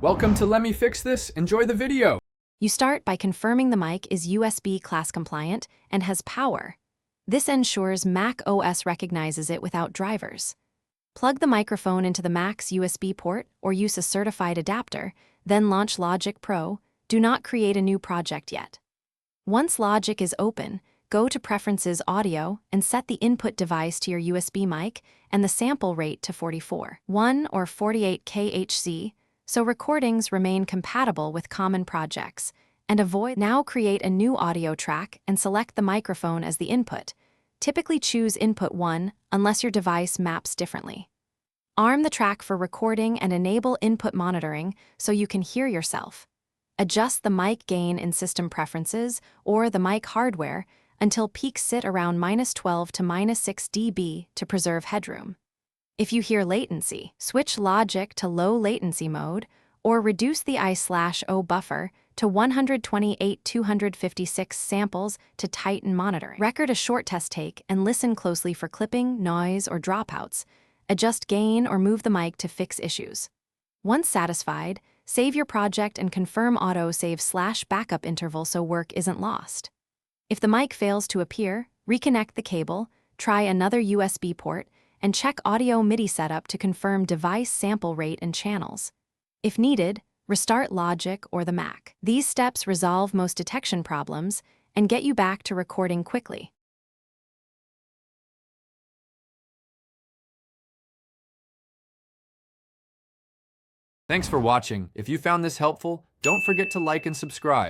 Welcome to Let Me Fix This. Enjoy the video. You start by confirming the mic is USB class compliant and has power. This ensures Mac OS recognizes it without drivers. Plug the microphone into the Mac's USB port or use a certified adapter, then launch Logic Pro. Do not create a new project yet. Once Logic is open, go to Preferences Audio and set the input device to your USB mic and the sample rate to 44.1 or 48 kHz, so recordings remain compatible with common projects, and avoid. Now create a new audio track and select the microphone as the input. Typically choose input 1 unless your device maps differently. Arm the track for recording and enable input monitoring so you can hear yourself. Adjust the mic gain in System Preferences or the mic hardware until peaks sit around -12 to -6 dB to preserve headroom. If you hear latency, switch Logic to low latency mode or reduce the I/O buffer to 128/256 samples to tighten monitoring. Record a short test take and listen closely for clipping, noise, or dropouts. Adjust gain or move the mic to fix issues. Once satisfied, save your project and confirm auto-save/backup interval so work isn't lost. If the mic fails to appear, reconnect the cable, try another USB port, and check audio MIDI setup to confirm device sample rate and channels. If needed, restart Logic or the Mac. These steps resolve most detection problems and get you back to recording quickly. Thanks for watching. If you found this helpful, don't forget to like and subscribe.